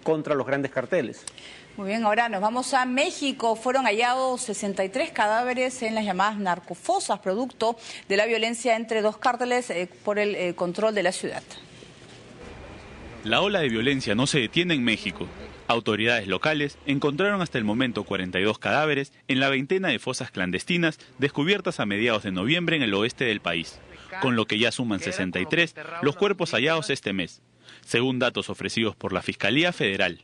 contra los grandes carteles. Muy bien, ahora nos vamos a México. Fueron hallados 63 cadáveres en las llamadas narcofosas, producto de la violencia entre dos cárteles por el control de la ciudad. La ola de violencia no se detiene en México. Autoridades locales encontraron hasta el momento 42 cadáveres en la veintena de fosas clandestinas descubiertas a mediados de noviembre en el oeste del país, con lo que ya suman 63 los cuerpos hallados este mes, según datos ofrecidos por la Fiscalía Federal.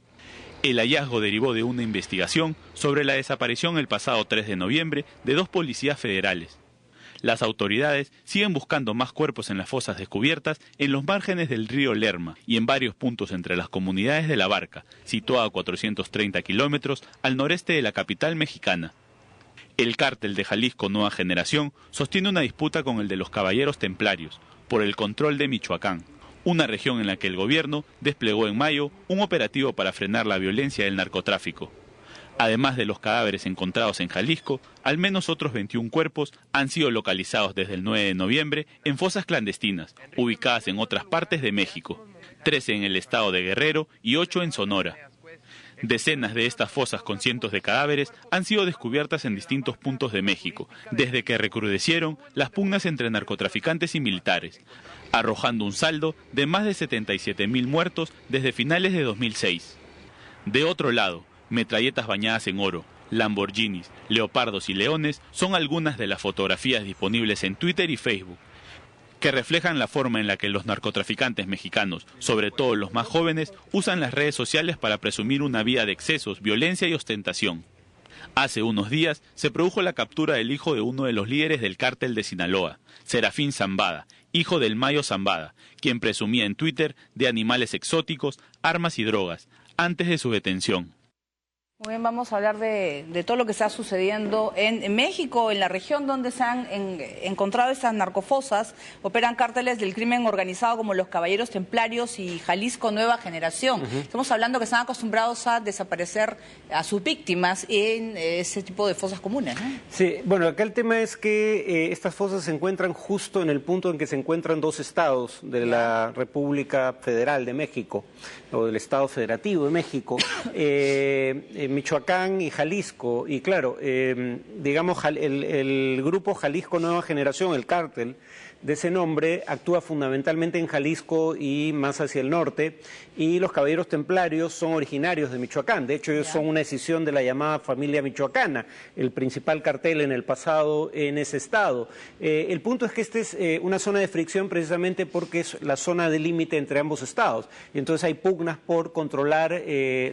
El hallazgo derivó de una investigación sobre la desaparición el pasado 3 de noviembre de dos policías federales. Las autoridades siguen buscando más cuerpos en las fosas descubiertas en los márgenes del río Lerma y en varios puntos entre las comunidades de La Barca, situada a 430 kilómetros al noreste de la capital mexicana. El cártel de Jalisco Nueva Generación sostiene una disputa con el de los Caballeros Templarios por el control de Michoacán, una región en la que el gobierno desplegó en mayo un operativo para frenar la violencia del narcotráfico. Además de los cadáveres encontrados en Jalisco, al menos otros 21 cuerpos han sido localizados desde el 9 de noviembre en fosas clandestinas, ubicadas en otras partes de México, 13 en el estado de Guerrero y 8 en Sonora. Decenas de estas fosas con cientos de cadáveres han sido descubiertas en distintos puntos de México, desde que recrudecieron las pugnas entre narcotraficantes y militares, arrojando un saldo de más de 77.000 muertos desde finales de 2006. De otro lado, metralletas bañadas en oro, Lamborghinis, leopardos y leones son algunas de las fotografías disponibles en Twitter y Facebook, que reflejan la forma en la que los narcotraficantes mexicanos, sobre todo los más jóvenes, usan las redes sociales para presumir una vida de excesos, violencia y ostentación. Hace unos días se produjo la captura del hijo de uno de los líderes del cártel de Sinaloa, Serafín Zambada, hijo del Mayo Zambada, quien presumía en Twitter de animales exóticos, armas y drogas, antes de su detención. Muy bien, vamos a hablar de todo lo que está sucediendo en México, en la región donde se han encontrado estas narcofosas. Operan cárteles del crimen organizado como los Caballeros Templarios y Jalisco Nueva Generación. Estamos hablando que están acostumbrados a desaparecer a sus víctimas en ese tipo de fosas comunes, ¿no? Sí, bueno, acá el tema es que estas fosas se encuentran justo en el punto en que se encuentran dos estados de la República Federal de México, o del Estado Federativo de México, Michoacán y Jalisco. Y claro, digamos, el grupo Jalisco Nueva Generación, el cártel de ese nombre, actúa fundamentalmente en Jalisco y más hacia el norte, y los Caballeros Templarios son originarios de Michoacán. De hecho, ellos son una escisión de la llamada familia michoacana, el principal cartel en el pasado en ese estado. El punto es que esta es una zona de fricción precisamente porque es la zona de límite entre ambos estados, y entonces hay pugnas por controlar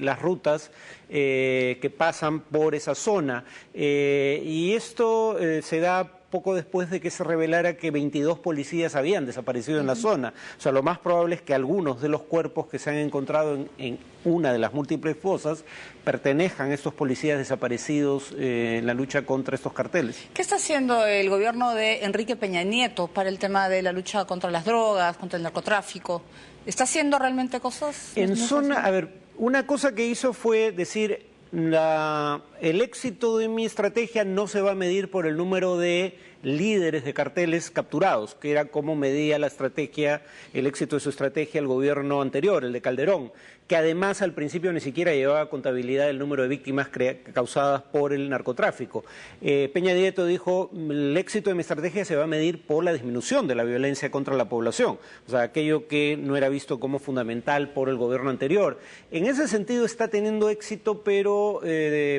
las rutas que pasan por esa zona, y esto se da poco después de que se revelara que 22 policías habían desaparecido en la zona. O sea, lo más probable es que algunos de los cuerpos que se han encontrado en una de las múltiples fosas pertenezcan a estos policías desaparecidos en la lucha contra estos carteles. ¿Qué está haciendo el gobierno de Enrique Peña Nieto para el tema de la lucha contra las drogas, contra el narcotráfico? ¿Está haciendo realmente cosas? En zona, a ver, una cosa que hizo fue decir: el éxito de mi estrategia no se va a medir por el número de líderes de carteles capturados, que era como medía la estrategia, el éxito de su estrategia el gobierno anterior, el de Calderón, que además al principio ni siquiera llevaba contabilidad del número de víctimas causadas por el narcotráfico. Peña Nieto dijo: el éxito de mi estrategia se va a medir por la disminución de la violencia contra la población, o sea, aquello que no era visto como fundamental por el gobierno anterior. En ese sentido está teniendo éxito, pero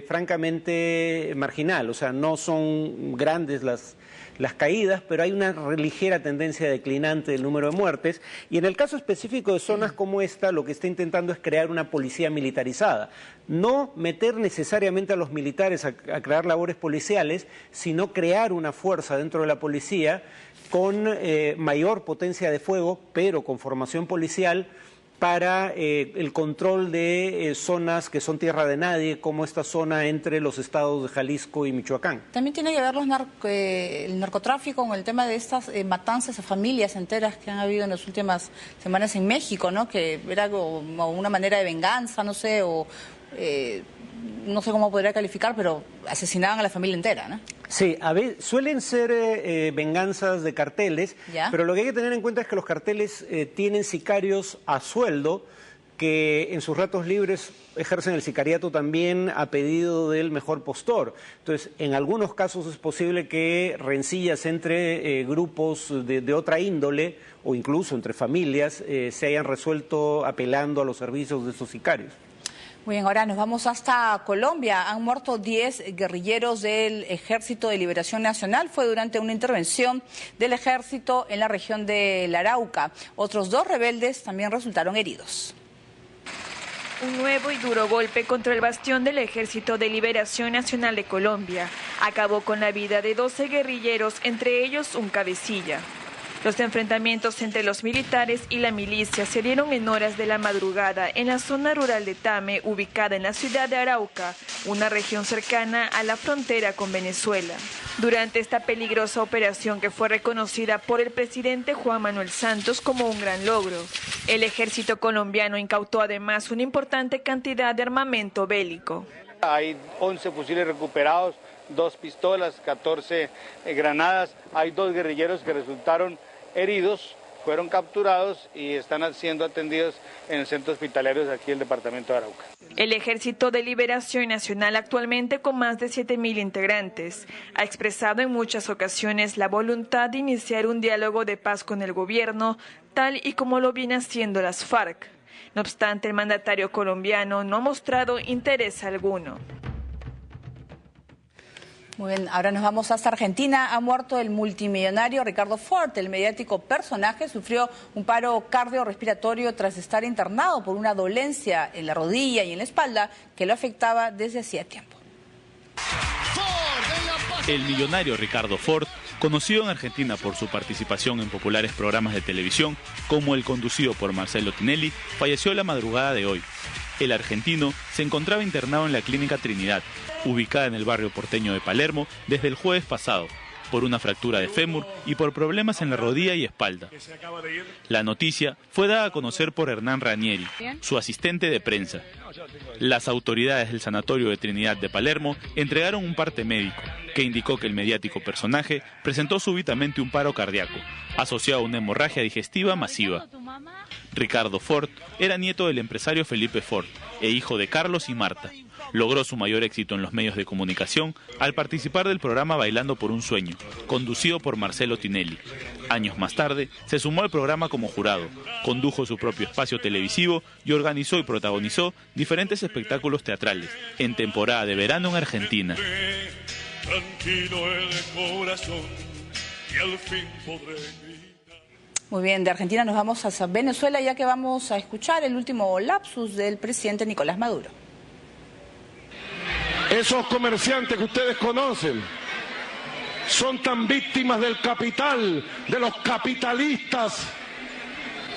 francamente marginal, o sea, no son grandes las caídas, pero hay una ligera tendencia declinante del número de muertes, y en el caso específico de zonas como esta, lo que está intentando es crear una policía militarizada. No meter necesariamente a los militares a crear labores policiales, sino crear una fuerza dentro de la policía con mayor potencia de fuego, pero con formación policial, para el control de zonas que son tierra de nadie, como esta zona entre los estados de Jalisco y Michoacán. También tiene que ver el narcotráfico con el tema de estas matanzas a familias enteras que han habido en las últimas semanas en México, ¿no? Que era como una manera de venganza, no sé, o no sé cómo podría calificar, pero asesinaban a la familia entera, ¿no? Sí, suelen ser venganzas de carteles, pero lo que hay que tener en cuenta es que los carteles tienen sicarios a sueldo que en sus ratos libres ejercen el sicariato también a pedido del mejor postor. Entonces, en algunos casos es posible que rencillas entre grupos de otra índole o incluso entre familias se hayan resuelto apelando a los servicios de estos sicarios. Muy bien, ahora nos vamos hasta Colombia. Han muerto 10 guerrilleros del Ejército de Liberación Nacional. Fue durante una intervención del ejército en la región del Arauca. Otros 2 rebeldes también resultaron heridos. Un nuevo y duro golpe contra el bastión del Ejército de Liberación Nacional de Colombia acabó con la vida de 12 guerrilleros, entre ellos un cabecilla. Los enfrentamientos entre los militares y la milicia se dieron en horas de la madrugada en la zona rural de Tame, ubicada en la ciudad de Arauca, una región cercana a la frontera con Venezuela. Durante esta peligrosa operación, que fue reconocida por el presidente Juan Manuel Santos como un gran logro, el ejército colombiano incautó además una importante cantidad de armamento bélico. Hay 11 fusiles recuperados, 2 pistolas, 14 granadas. Hay 2 guerrilleros que resultaron heridos, fueron capturados y están siendo atendidos en el centro hospitalario de aquí del departamento de Arauca. El Ejército de Liberación Nacional, actualmente con más de 7.000 integrantes, ha expresado en muchas ocasiones la voluntad de iniciar un diálogo de paz con el gobierno, tal y como lo viene haciendo las FARC. No obstante, el mandatario colombiano no ha mostrado interés alguno. Muy bien, ahora nos vamos hasta Argentina. Ha muerto el multimillonario Ricardo Ford. El mediático personaje sufrió un paro cardiorrespiratorio tras estar internado por una dolencia en la rodilla y en la espalda que lo afectaba desde hacía tiempo. El millonario Ricardo Ford, conocido en Argentina por su participación en populares programas de televisión, como el conducido por Marcelo Tinelli, falleció la madrugada de hoy. El argentino se encontraba internado en la Clínica Trinidad, ubicada en el barrio porteño de Palermo, desde el jueves pasado, por una fractura de fémur y por problemas en la rodilla y espalda. La noticia fue dada a conocer por Hernán Ranieri, su asistente de prensa. Las autoridades del Sanatorio de Trinidad de Palermo entregaron un parte médico que indicó que el mediático personaje presentó súbitamente un paro cardíaco, asociado a una hemorragia digestiva masiva. Ricardo Ford era nieto del empresario Felipe Ford e hijo de Carlos y Marta. Logró su mayor éxito en los medios de comunicación al participar del programa Bailando por un Sueño, conducido por Marcelo Tinelli. Años más tarde, se sumó al programa como jurado, condujo su propio espacio televisivo y organizó y protagonizó diferentes espectáculos teatrales en temporada de verano en Argentina. Muy bien, de Argentina nos vamos a Venezuela, ya que vamos a escuchar el último lapsus del presidente Nicolás Maduro. Esos comerciantes que ustedes conocen son tan víctimas del capital, de los capitalistas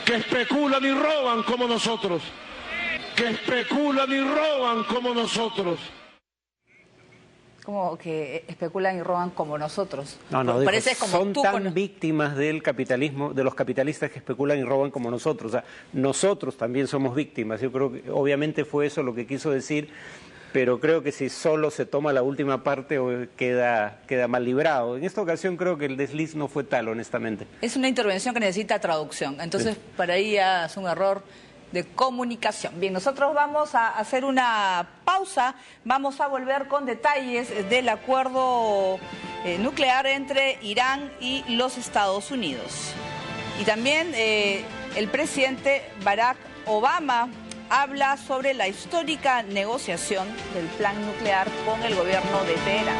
que especulan y roban como nosotros, que especulan y roban como nosotros. Como que especulan y roban como nosotros. No, parece como son tú tan víctimas del capitalismo, de los capitalistas que especulan y roban como nosotros. O sea, nosotros también somos víctimas. Yo creo que obviamente fue eso lo que quiso decir, pero creo que si solo se toma la última parte queda mal librado. En esta ocasión creo que el desliz no fue tal, honestamente. Es una intervención que necesita traducción, entonces para ahí ya es un error de comunicación. Bien, nosotros vamos a hacer una pausa, vamos a volver con detalles del acuerdo nuclear entre Irán y los Estados Unidos. Y también el presidente Barack Obama habla sobre la histórica negociación del plan nuclear con el gobierno de Teherán.